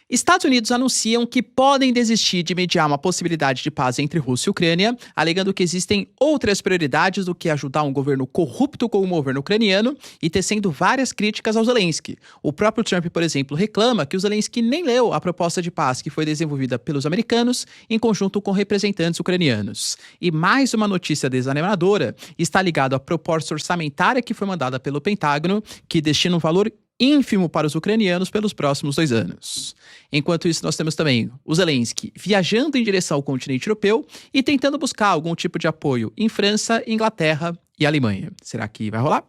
Estados Unidos anunciam que podem desistir de mediar uma possibilidade de paz entre Rússia e Ucrânia, alegando que existem outras prioridades do que ajudar um governo corrupto como o governo ucraniano e tecendo várias críticas ao Zelensky. O próprio Trump, por exemplo, reclama que o Zelensky nem leu a proposta de paz que foi desenvolvida pelos americanos em conjunto com representantes ucranianos. E mais uma notícia desanimadora está ligada à proposta orçamentária que foi mandada pelo Pentágono, que destina um valor ínfimo para os ucranianos pelos próximos 2 anos. Enquanto isso, nós temos também o Zelensky viajando em direção ao continente europeu e tentando buscar algum tipo de apoio em França, Inglaterra e Alemanha. Será que vai rolar?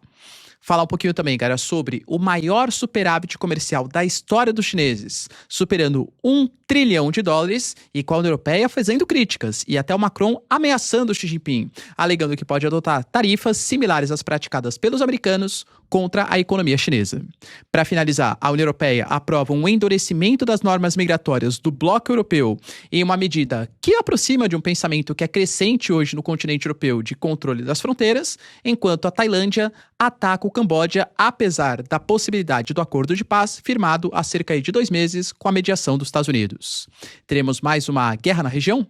Falar um pouquinho também, cara, sobre o maior superávit comercial da história dos chineses, superando $1 trilhão, e com a União Europeia fazendo críticas, e até o Macron ameaçando o Xi Jinping, alegando que pode adotar tarifas similares às praticadas pelos americanos contra a economia chinesa. Para finalizar, a União Europeia aprova um endurecimento das normas migratórias do bloco europeu em uma medida que aproxima de um pensamento que é crescente hoje no continente europeu de controle das fronteiras, enquanto a Tailândia ataca o Camboja, apesar da possibilidade do acordo de paz firmado há cerca de 2 meses com a mediação dos Estados Unidos. Teremos mais uma guerra na região?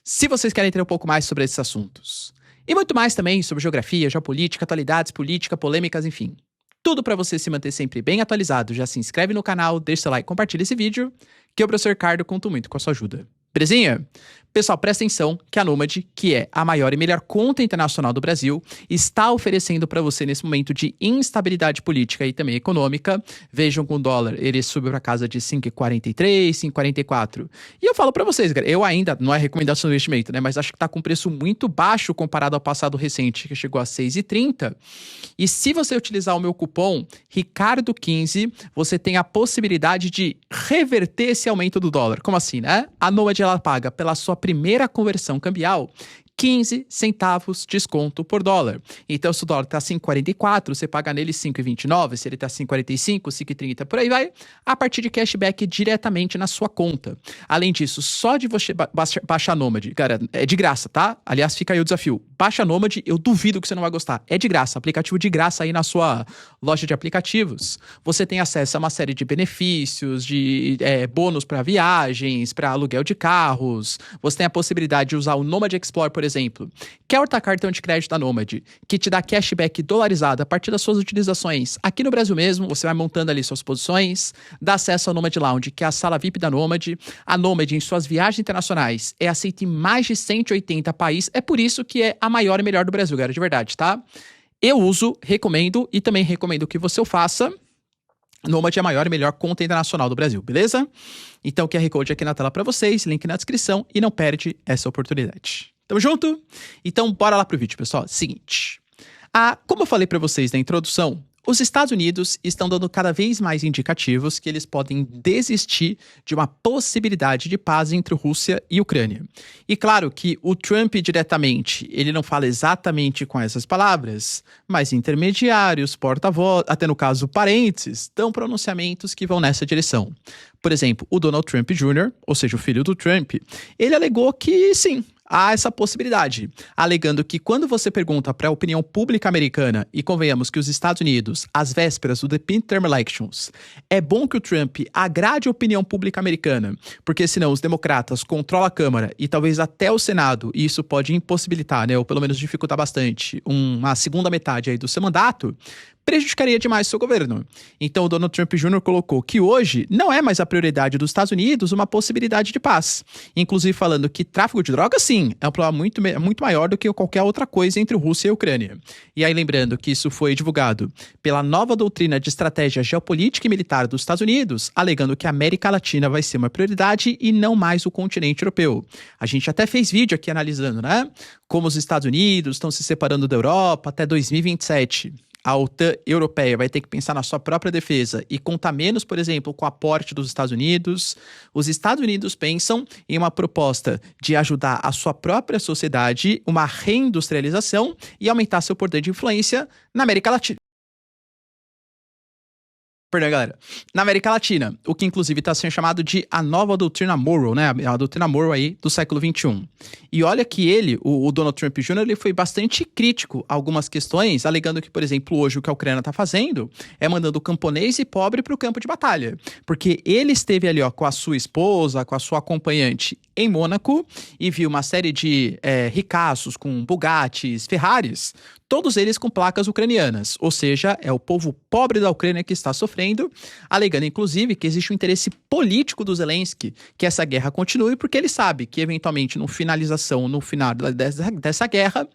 Se vocês querem entender um pouco mais sobre esses assuntos, e muito mais também sobre geografia, geopolítica, atualidades, política, polêmicas, enfim. Tudo para você se manter sempre bem atualizado. Já se inscreve no canal, deixa seu like, compartilha esse vídeo, que eu, professor Ricardo, conto muito com a sua ajuda. Belezinha? Pessoal, presta atenção que a Nomad, que é a maior e melhor conta internacional do Brasil, está oferecendo para você nesse momento de instabilidade política e também econômica. Vejam com o dólar, ele subiu para casa de 5,43, 5,44. E eu falo para vocês, cara, eu ainda, não é recomendação de investimento, né, mas acho que está com preço muito baixo comparado ao passado recente, que chegou a 6,30. E se você utilizar o meu cupom Ricardo15, você tem a possibilidade de reverter esse aumento do dólar. Como assim, né? A Nomad, ela paga pela sua primeira conversão cambial 15 centavos desconto por dólar. Então, se o dólar está 5,44, você paga nele 5,29. Se ele está 5,45, 5,30, por aí vai, a partir de cashback diretamente na sua conta. Além disso, só de você baixar a Nomad, cara, é de graça, tá? Aliás, fica aí o desafio. Baixa a Nomad, eu duvido que você não vai gostar. É de graça, aplicativo de graça aí na sua loja de aplicativos. Você tem acesso a uma série de benefícios, de bônus para viagens, para aluguel de carros. Você tem a possibilidade de usar o Nomad Explorer, por exemplo, que é o cartão de crédito da Nomad, que te dá cashback dolarizado a partir das suas utilizações aqui no Brasil mesmo. Você vai montando ali suas posições, dá acesso ao Nomad Lounge, que é a sala VIP da Nomad. A Nomad, em suas viagens internacionais, é aceita em mais de 180 países. É por isso que é a maior e melhor do Brasil, galera, de verdade, tá? Eu uso, recomendo e também recomendo que você o faça. Nomad é a maior e melhor conta internacional do Brasil, beleza? Então, o QR Code aqui na tela para vocês, link na descrição, e não perde essa oportunidade. Tamo junto? Então, bora lá pro vídeo, pessoal. Seguinte, como eu falei para vocês na introdução, os Estados Unidos estão dando cada vez mais indicativos que eles podem desistir de uma possibilidade de paz entre Rússia e Ucrânia. E claro que o Trump diretamente, ele não fala exatamente com essas palavras, mas intermediários, porta-voz, até no caso parentes, dão pronunciamentos que vão nessa direção. Por exemplo, o Donald Trump Jr., ou seja, o filho do Trump, ele alegou que sim, há essa possibilidade, alegando que quando você pergunta para a opinião pública americana, e convenhamos que os Estados Unidos, às vésperas do midterm elections, é bom que o Trump agrade a opinião pública americana, porque senão os democratas controlam a Câmara e talvez até o Senado, e isso pode impossibilitar, né, ou pelo menos dificultar bastante, uma segunda metade aí do seu mandato, prejudicaria demais o seu governo. Então o Donald Trump Jr. colocou que hoje não é mais a prioridade dos Estados Unidos uma possibilidade de paz. Inclusive falando que tráfico de drogas, sim, é um problema muito maior do que qualquer outra coisa entre Rússia e Ucrânia. E aí lembrando que isso foi divulgado pela nova doutrina de estratégia geopolítica e militar dos Estados Unidos, alegando que a América Latina vai ser uma prioridade e não mais o continente europeu. A gente até fez vídeo aqui analisando, né? Como os Estados Unidos estão se separando da Europa até 2027. A OTAN europeia vai ter que pensar na sua própria defesa e contar menos, por exemplo, com o aporte dos Estados Unidos. Os Estados Unidos pensam em uma proposta de ajudar a sua própria sociedade, uma reindustrialização e aumentar seu poder de influência na América Latina. Perdão, galera. Na América Latina, o que inclusive está sendo chamado de a nova doutrina Monroe, né? A doutrina Monroe aí do século XXI. E olha que ele, o Donald Trump Jr., ele foi bastante crítico a algumas questões, alegando que, por exemplo, hoje o que a Ucrânia está fazendo é mandando camponês e pobre para o campo de batalha. Porque ele esteve ali, ó, com a sua esposa, com a sua acompanhante em Mônaco e viu uma série de ricaços com Bugattis, Ferraris, todos eles com placas ucranianas, ou seja, é o povo pobre da Ucrânia que está sofrendo, alegando inclusive que existe um interesse político do Zelensky que essa guerra continue, porque ele sabe que eventualmente no final dessa guerra,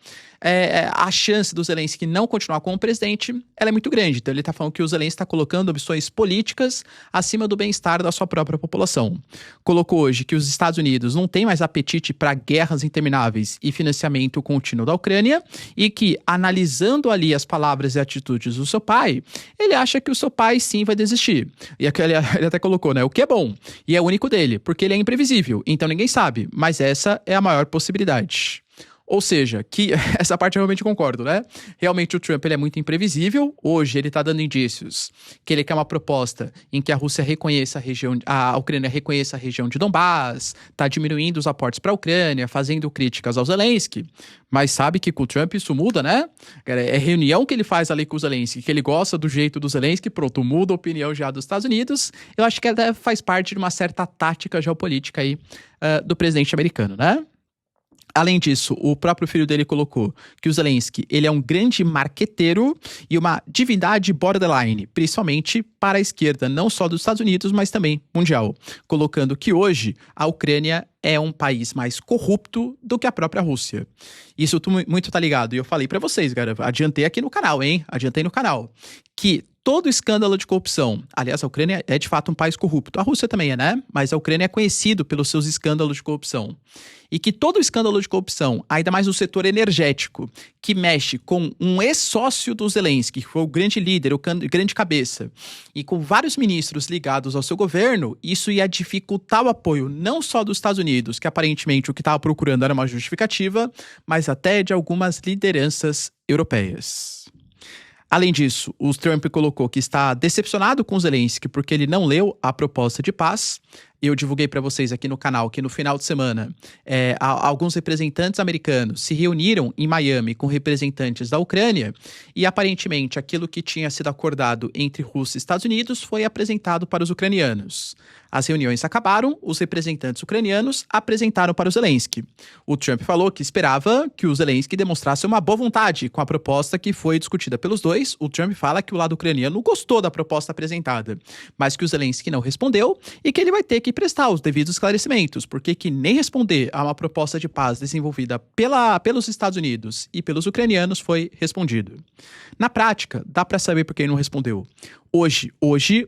a chance do Zelensky não continuar como presidente, ela é muito grande. Então ele está falando que o Zelensky está colocando opções políticas acima do bem-estar da sua própria população. Colocou hoje que os Estados Unidos não têm mais apetite para guerras intermináveis e financiamento contínuo da Ucrânia e que, analisando ali as palavras e atitudes do seu pai, ele acha que o seu pai sim vai desistir. E aqui ele até colocou, né? O que é bom. E é o único dele, porque ele é imprevisível. Então ninguém sabe. Mas essa é a maior possibilidade. Ou seja, que essa parte eu realmente concordo, né? Realmente o Trump ele é muito imprevisível. Hoje ele tá dando indícios que ele quer uma proposta em que a Rússia reconheça a Ucrânia reconheça a região de Donbás, tá diminuindo os aportes para a Ucrânia, fazendo críticas ao Zelensky. Mas sabe que com o Trump isso muda, né? É reunião que ele faz ali com o Zelensky, que ele gosta do jeito do Zelensky, pronto, muda a opinião já dos Estados Unidos. Eu acho que até faz parte de uma certa tática geopolítica aí do presidente americano, né? Além disso, o próprio filho dele colocou que o Zelensky, ele é um grande marqueteiro e uma divindade borderline, principalmente para a esquerda, não só dos Estados Unidos, mas também mundial, colocando que hoje a Ucrânia é um país mais corrupto do que a própria Rússia. Isso muito tá ligado, e eu falei pra vocês, cara, adiantei aqui no canal, hein? Adiantei no canal, que todo escândalo de corrupção, aliás, a Ucrânia é de fato um país corrupto, a Rússia também é, né? Mas a Ucrânia é conhecido pelos seus escândalos de corrupção. E que todo escândalo de corrupção, ainda mais no setor energético, que mexe com um ex-sócio do Zelensky, que foi o grande líder, o grande cabeça, e com vários ministros ligados ao seu governo, isso ia dificultar o apoio não só dos Estados Unidos, que aparentemente o que estava procurando era uma justificativa, mas até de algumas lideranças europeias. Além disso, o Trump colocou que está decepcionado com o Zelensky porque ele não leu a proposta de paz. Eu divulguei para vocês aqui no canal que no final de semana alguns representantes americanos se reuniram em Miami com representantes da Ucrânia e aparentemente aquilo que tinha sido acordado entre Rússia e Estados Unidos foi apresentado para os ucranianos. As reuniões acabaram, os representantes ucranianos apresentaram para o Zelensky. O Trump falou que esperava que o Zelensky demonstrasse uma boa vontade com a proposta que foi discutida pelos dois. O Trump fala que o lado ucraniano gostou da proposta apresentada, mas que o Zelensky não respondeu e que ele vai ter que prestar os devidos esclarecimentos, porque que nem responder a uma proposta de paz desenvolvida pelos Estados Unidos e pelos ucranianos foi respondido. Na prática, dá para saber por que ele não respondeu. Hoje,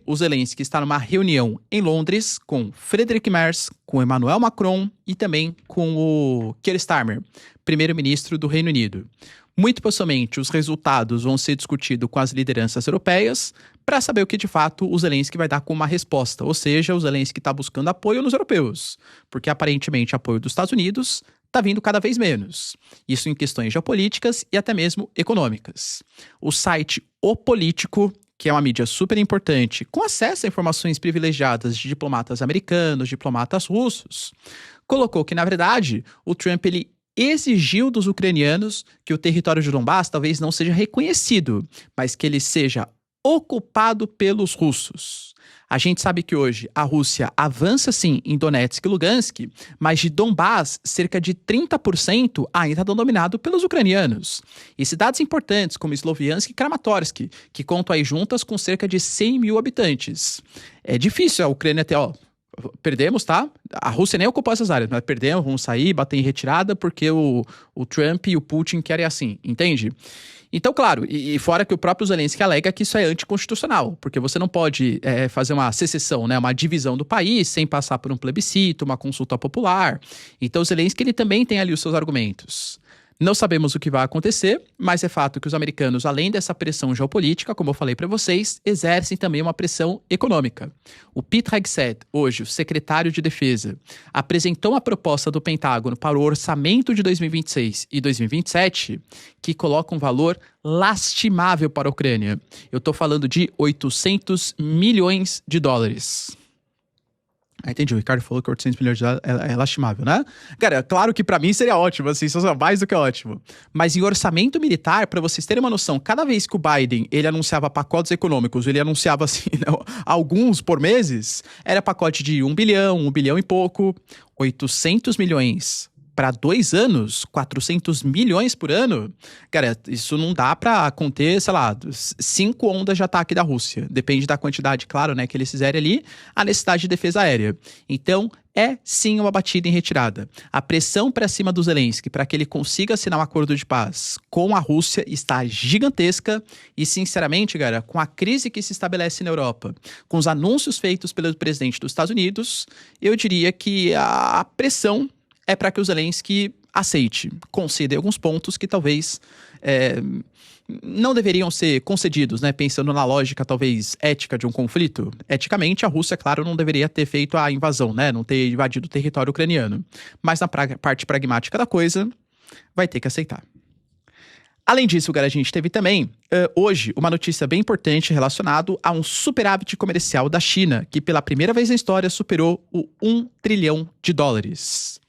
o Zelensky está numa reunião em Londres com Friedrich Merz, com Emmanuel Macron e também com o Keir Starmer, primeiro-ministro do Reino Unido. Muito possivelmente, os resultados vão ser discutidos com as lideranças europeias para saber o que, de fato, o Zelensky vai dar como uma resposta. Ou seja, o Zelensky está buscando apoio nos europeus, porque, aparentemente, apoio dos Estados Unidos está vindo cada vez menos. Isso em questões geopolíticas e até mesmo econômicas. O site O Político, que é uma mídia super importante, com acesso a informações privilegiadas de diplomatas americanos, diplomatas russos, colocou que, na verdade, o Trump ele exigiu dos ucranianos que o território de Donbás talvez não seja reconhecido, mas que ele seja ocupado pelos russos. A gente sabe que hoje a Rússia avança sim em Donetsk e Lugansk, mas de Donbás, cerca de 30% ainda está dominado pelos ucranianos. E cidades importantes como Sloviansk e Kramatorsk, que contam aí juntas com cerca de 100 mil habitantes. É difícil a Ucrânia ter, perdemos, tá? A Rússia nem ocupou essas áreas, mas perdemos, vamos sair, bater em retirada, porque o Trump e o Putin querem assim, entende? Então, claro, e fora que o próprio Zelensky alega que isso é anticonstitucional, porque você não pode fazer uma secessão, né, uma divisão do país sem passar por um plebiscito, uma consulta popular. Então, o Zelensky ele também tem ali os seus argumentos. Não sabemos o que vai acontecer, mas é fato que os americanos, além dessa pressão geopolítica, como eu falei para vocês, exercem também uma pressão econômica. O Pete Hegseth, hoje o secretário de Defesa, apresentou uma proposta do Pentágono para o orçamento de 2026 e 2027 que coloca um valor lastimável para a Ucrânia. Eu estou falando de 800 milhões de dólares. Entendi, o Ricardo falou que 800 milhões de dólares é lastimável, né? Cara, claro que pra mim seria ótimo, assim, isso é mais do que ótimo. Mas em orçamento militar, pra vocês terem uma noção, cada vez que o Biden, ele anunciava pacotes econômicos, ele anunciava, assim, alguns por meses, era pacote de 1 bilhão e pouco, 800 milhões para 2 anos, 400 milhões por ano, cara, isso não dá para conter, sei lá, 5 ondas de ataque da Rússia. Depende da quantidade, claro, né, que eles fizerem ali, a necessidade de defesa aérea. Então, é sim uma batida em retirada. A pressão para cima do Zelensky para que ele consiga assinar um acordo de paz com a Rússia está gigantesca e, sinceramente, cara, com a crise que se estabelece na Europa, com os anúncios feitos pelo presidente dos Estados Unidos, eu diria que a pressão é para que o Zelensky aceite, conceda alguns pontos que talvez não deveriam ser concedidos, né? Pensando na lógica, talvez, ética de um conflito. Eticamente, a Rússia, claro, não deveria ter feito a invasão, né? Não ter invadido o território ucraniano. Mas na parte pragmática da coisa, vai ter que aceitar. Além disso, cara, a gente teve também, hoje, uma notícia bem importante relacionada a um superávit comercial da China, que pela primeira vez na história superou o 1 trilhão de dólares.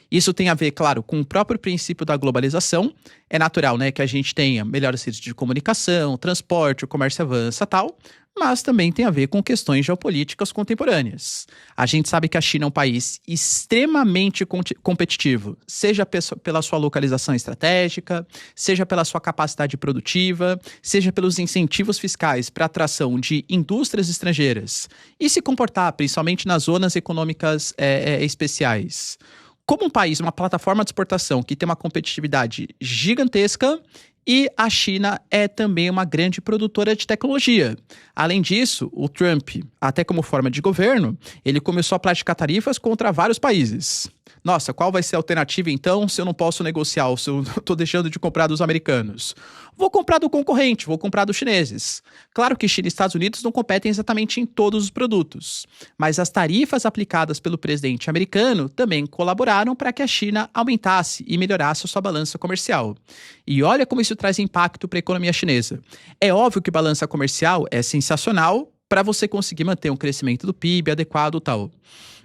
Isso tem a ver, claro, com o próprio princípio da globalização. É natural, né, que a gente tenha melhores redes de comunicação, transporte, o comércio avança e tal, mas também tem a ver com questões geopolíticas contemporâneas. A gente sabe que a China é um país extremamente competitivo, seja pela sua localização estratégica, seja pela sua capacidade produtiva, seja pelos incentivos fiscais para a atração de indústrias estrangeiras e se comportar principalmente nas zonas econômicas especiais. Como um país, uma plataforma de exportação que tem uma competitividade gigantesca, e a China é também uma grande produtora de tecnologia. Além disso, o Trump, até como forma de governo, ele começou a praticar tarifas contra vários países. Nossa, qual vai ser a alternativa então se eu não posso negociar, se eu estou deixando de comprar dos americanos? Vou comprar do concorrente, vou comprar dos chineses. Claro que China e Estados Unidos não competem exatamente em todos os produtos, mas as tarifas aplicadas pelo presidente americano também colaboraram para que a China aumentasse e melhorasse a sua balança comercial. E olha como isso traz impacto para a economia chinesa. É óbvio que balança comercial é sensacional para você conseguir manter um crescimento do PIB adequado e tal.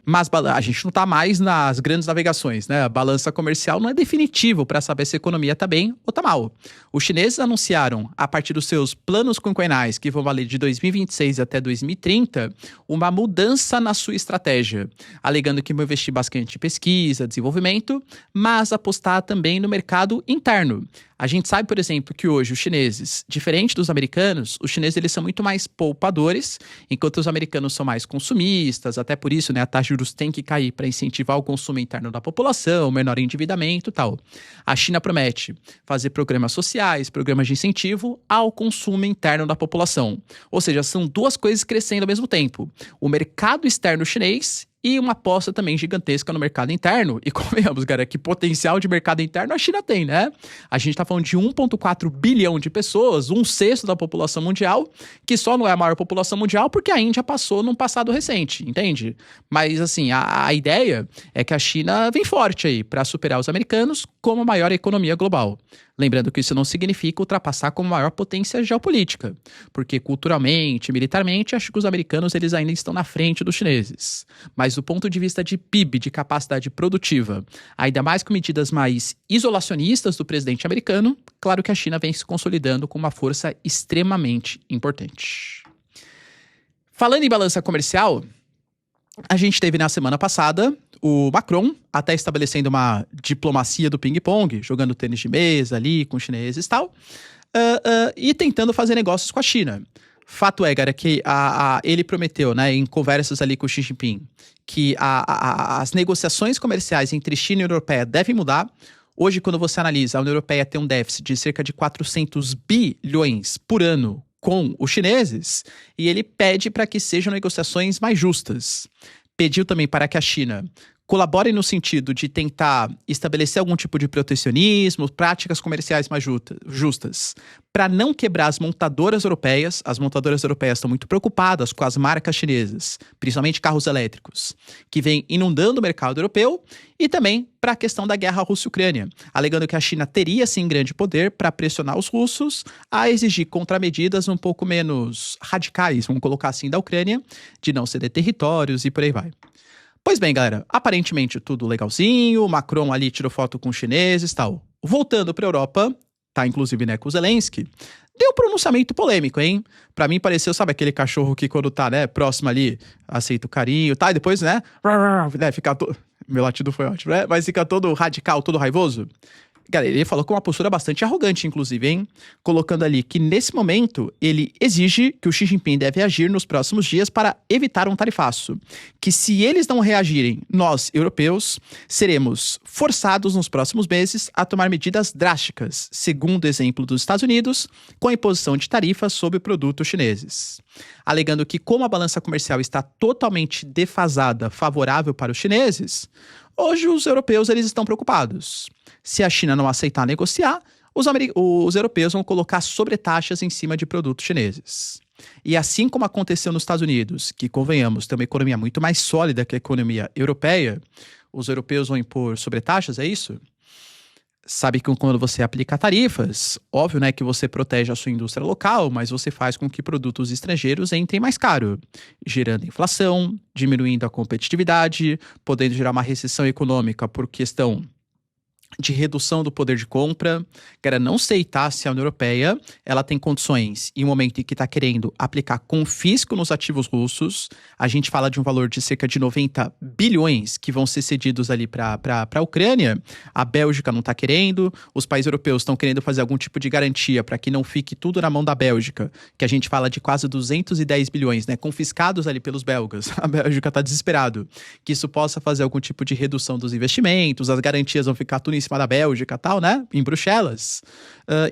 Mas a gente não está mais nas grandes navegações, né? A balança comercial não é definitivo para saber se a economia está bem ou está mal. Os chineses anunciaram, a partir dos seus planos quinquenais, que vão valer de 2026 até 2030, uma mudança na sua estratégia, alegando que vão investir bastante em pesquisa, desenvolvimento, mas apostar também no mercado interno. A gente sabe, por exemplo, que hoje os chineses, diferente dos americanos, os chineses eles são muito mais poupadores, enquanto os americanos são mais consumistas, até por isso, né, a taxa de juros tem que cair para incentivar o consumo interno da população, menor endividamento e tal. A China promete fazer programas sociais, programas de incentivo ao consumo interno da população. Ou seja, são duas coisas crescendo ao mesmo tempo. O mercado externo chinês e uma aposta também gigantesca no mercado interno. E convenhamos, cara, que potencial de mercado interno a China tem, né? A gente tá falando de 1,4 bilhão de pessoas, 1/6 da população mundial, que só não é a maior população mundial porque a Índia passou num passado recente, entende? Mas, assim, a ideia é que a China vem forte aí para superar os americanos como a maior economia global. Lembrando que isso não significa ultrapassar como maior potência geopolítica, porque culturalmente, militarmente, acho que os americanos eles ainda estão na frente dos chineses. Mas do ponto de vista de PIB, de capacidade produtiva, ainda mais com medidas mais isolacionistas do presidente americano, claro que a China vem se consolidando como uma força extremamente importante. Falando em balança comercial, a gente teve na semana passada o Macron até estabelecendo uma diplomacia do ping-pong, jogando tênis de mesa ali com os chineses e tal, e tentando fazer negócios com a China. Fato é, cara, que ele prometeu, né, em conversas ali com o Xi Jinping, que as negociações comerciais entre China e União Europeia devem mudar. Hoje, quando você analisa, a União Europeia tem um déficit de cerca de 400 bilhões por ano com os chineses, e ele pede para que sejam negociações mais justas. Pediu também para que a China colaborem no sentido de tentar estabelecer algum tipo de protecionismo, práticas comerciais mais justas, para não quebrar as montadoras europeias. As montadoras europeias estão muito preocupadas com as marcas chinesas, principalmente carros elétricos, que vêm inundando o mercado europeu, e também para a questão da guerra Rússia-Ucrânia, alegando que a China teria sim grande poder para pressionar os russos a exigir contramedidas um pouco menos radicais, vamos colocar assim, da Ucrânia, de não ceder territórios e por aí vai. Pois bem, galera, aparentemente tudo legalzinho, o Macron ali tirou foto com os chineses e tal. Voltando pra Europa, tá inclusive, né, com o Zelensky, deu um pronunciamento polêmico, hein? Pra mim pareceu, sabe, aquele cachorro que quando tá, né, próximo ali, aceita o carinho, tá, e depois, né, fica todo... Meu latido foi ótimo, né? Mas fica todo radical, todo raivoso. Galera, ele falou com uma postura bastante arrogante, inclusive, hein? Colocando ali que, nesse momento, ele exige que o Xi Jinping deve agir nos próximos dias para evitar um tarifaço. Que se eles não reagirem, nós, europeus, seremos forçados nos próximos meses a tomar medidas drásticas, segundo o exemplo dos Estados Unidos, com a imposição de tarifas sobre produtos chineses. Alegando que, como a balança comercial está totalmente defasada, favorável para os chineses, hoje os europeus eles estão preocupados. Se a China não aceitar negociar, os europeus vão colocar sobretaxas em cima de produtos chineses. E assim como aconteceu nos Estados Unidos, que, convenhamos, tem uma economia muito mais sólida que a economia europeia, os europeus vão impor sobretaxas, é isso? Sabe que quando você aplica tarifas, óbvio, né, que você protege a sua indústria local, mas você faz com que produtos estrangeiros entrem mais caro, gerando inflação, diminuindo a competitividade, podendo gerar uma recessão econômica por questão de redução do poder de compra. Cara, não sei, tá, se a União Europeia ela tem condições, em um momento em que está querendo aplicar confisco nos ativos russos, a gente fala de um valor de cerca de 90 bilhões que vão ser cedidos ali para a Ucrânia. A Bélgica não está querendo, os países europeus estão querendo fazer algum tipo de garantia para que não fique tudo na mão da Bélgica, que a gente fala de quase 210 bilhões, né, confiscados ali pelos belgas. A Bélgica está desesperado que isso possa fazer algum tipo de redução dos investimentos, as garantias vão ficar tudo em cima da Bélgica e tal, né? Em Bruxelas.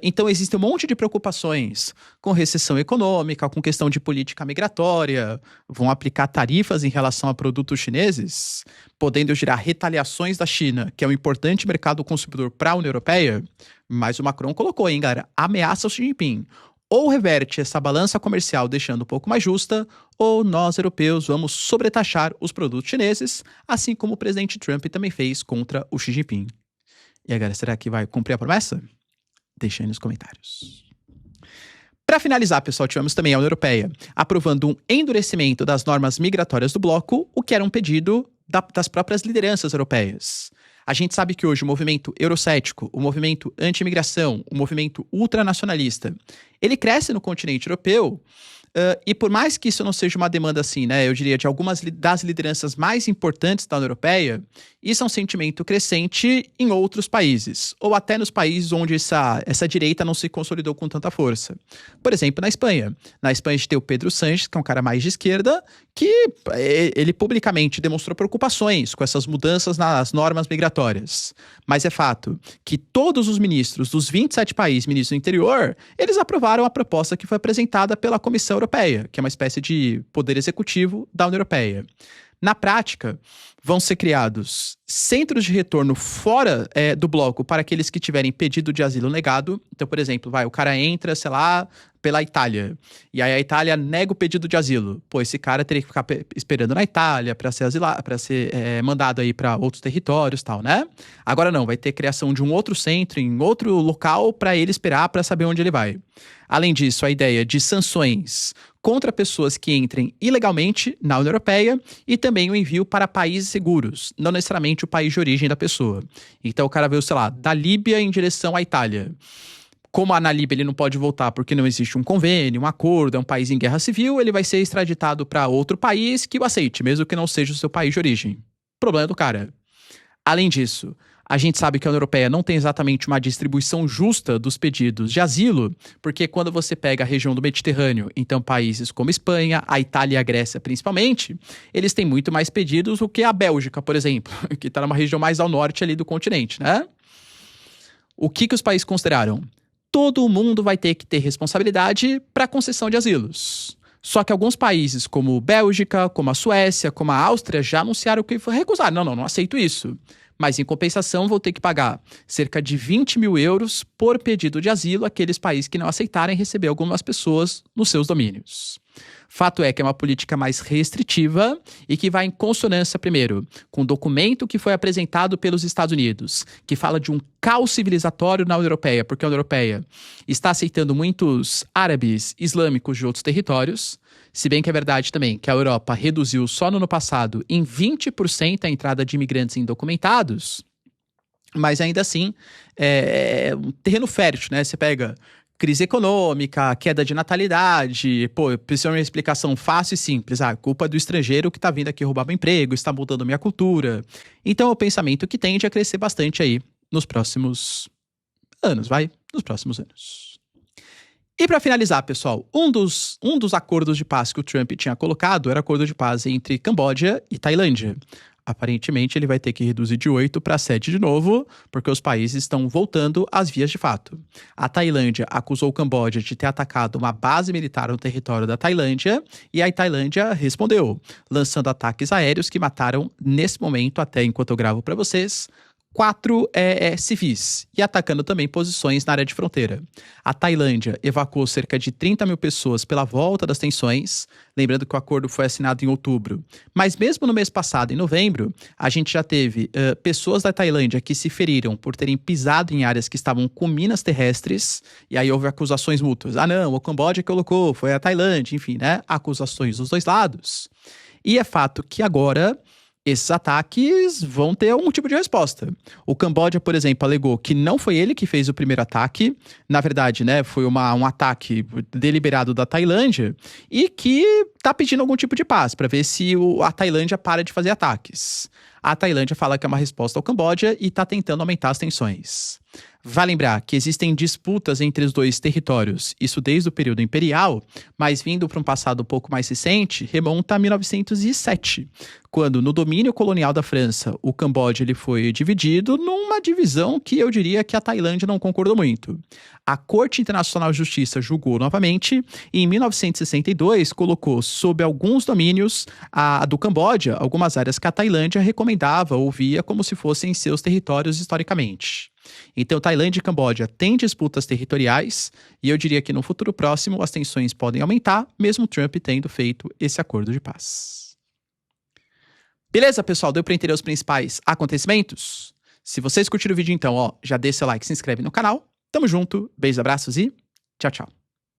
Então, existe um monte de preocupações com recessão econômica, com questão de política migratória, vão aplicar tarifas em relação a produtos chineses, podendo gerar retaliações da China, que é um importante mercado consumidor para a União Europeia. Mas o Macron colocou, hein, galera? Ameaça o Xi Jinping. Ou reverte essa balança comercial deixando um pouco mais justa, ou nós, europeus, vamos sobretaxar os produtos chineses, assim como o presidente Trump também fez contra o Xi Jinping. E agora, será que vai cumprir a promessa? Deixa aí nos comentários. Para finalizar, pessoal, tivemos também a União Europeia aprovando um endurecimento das normas migratórias do bloco, o que era um pedido das próprias lideranças europeias. A gente sabe que hoje o movimento eurocético, o movimento anti-imigração, o movimento ultranacionalista, ele cresce no continente europeu. E por mais que isso não seja uma demanda assim, né, eu diria de algumas das lideranças mais importantes da União Europeia, isso é um sentimento crescente em outros países, ou até nos países onde essa direita não se consolidou com tanta força. Por exemplo, na Espanha. Na Espanha a gente tem o Pedro Sánchez, que é um cara mais de esquerda, que ele publicamente demonstrou preocupações com essas mudanças nas normas migratórias. Mas é fato que todos os ministros dos 27 países, ministros do interior, eles aprovaram a proposta que foi apresentada pela Comissão Europeia, que é uma espécie de poder executivo da União Europeia. Na prática, vão ser criados centros de retorno fora do bloco para aqueles que tiverem pedido de asilo negado. Então, por exemplo, o cara entra, sei lá, pela Itália, e aí a Itália nega o pedido de asilo. Pô, esse cara teria que ficar esperando na Itália para ser mandado aí para outros territórios e tal, né? Agora não, vai ter criação de um outro centro em outro local para ele esperar para saber onde ele vai. Além disso, a ideia de sanções contra pessoas que entrem ilegalmente na União Europeia e também o envio para países seguros, não necessariamente o país de origem da pessoa. Então o cara veio, sei lá, da Líbia em direção à Itália. Como na Líbia ele não pode voltar porque não existe um convênio, um acordo, é um país em guerra civil, ele vai ser extraditado para outro país que o aceite, mesmo que não seja o seu país de origem. Problema do cara. Além disso, a gente sabe que a União Europeia não tem exatamente uma distribuição justa dos pedidos de asilo, porque quando você pega a região do Mediterrâneo, então países como Espanha, a Itália e a Grécia principalmente, eles têm muito mais pedidos do que a Bélgica, por exemplo, que está numa região mais ao norte ali do continente, né? O que os países consideraram? Todo mundo vai ter que ter responsabilidade para a concessão de asilos. Só que alguns países, como Bélgica, como a Suécia, como a Áustria, já anunciaram que recusaram. Não aceito isso. Mas, em compensação, vou ter que pagar cerca de 20 mil euros por pedido de asilo àqueles países que não aceitarem receber algumas pessoas nos seus domínios. Fato é que é uma política mais restritiva e que vai em consonância, primeiro, com o documento que foi apresentado pelos Estados Unidos, que fala de um caos civilizatório na União Europeia, porque a União Europeia está aceitando muitos árabes islâmicos de outros territórios, se bem que é verdade também que a Europa reduziu só no ano passado em 20% a entrada de imigrantes indocumentados, mas ainda assim é um terreno fértil, né? Você pega crise econômica, queda de natalidade, precisa de uma explicação fácil e simples. Culpa é do estrangeiro que tá vindo aqui roubar meu emprego, está mudando minha cultura. Então é o pensamento que tende a crescer bastante aí nos próximos anos, nos próximos anos. E para finalizar, pessoal, um dos acordos de paz que o Trump tinha colocado era o acordo de paz entre Camboja e Tailândia. Aparentemente, ele vai ter que reduzir de 8 para 7 de novo, porque os países estão voltando às vias de fato. A Tailândia acusou o Camboja de ter atacado uma base militar no território da Tailândia, e a Tailândia respondeu, lançando ataques aéreos que mataram, nesse momento, até enquanto eu gravo para vocês, 4 civis, e atacando também posições na área de fronteira. A Tailândia evacuou cerca de 30 mil pessoas pela volta das tensões, lembrando que o acordo foi assinado em outubro. Mas mesmo no mês passado, em novembro, a gente já teve pessoas da Tailândia que se feriram por terem pisado em áreas que estavam com minas terrestres, e aí houve acusações mútuas. Não, o Camboja que colocou, foi a Tailândia, enfim, né? Acusações dos dois lados. E é fato que agora esses ataques vão ter algum tipo de resposta. O Camboja, por exemplo, alegou que não foi ele que fez o primeiro ataque. Na verdade, né, foi um ataque deliberado da Tailândia e que está pedindo algum tipo de paz para ver se a Tailândia para de fazer ataques. A Tailândia fala que é uma resposta ao Camboja e está tentando aumentar as tensões. Vale lembrar que existem disputas entre os dois territórios, isso desde o período imperial, mas vindo para um passado um pouco mais recente, remonta a 1907, quando no domínio colonial da França, o Camboja ele foi dividido numa divisão que eu diria que a Tailândia não concordou muito. A Corte Internacional de Justiça julgou novamente e em 1962 colocou sob alguns domínios do Camboja algumas áreas que a Tailândia recomendava ou via como se fossem seus territórios historicamente. Então, Tailândia e Camboja têm disputas territoriais e eu diria que no futuro próximo as tensões podem aumentar, mesmo Trump tendo feito esse acordo de paz. Beleza, pessoal? Deu para entender os principais acontecimentos? Se vocês curtiram o vídeo então, já deixa seu like, se inscreve no canal. Tamo junto, beijos, abraços e tchau, tchau.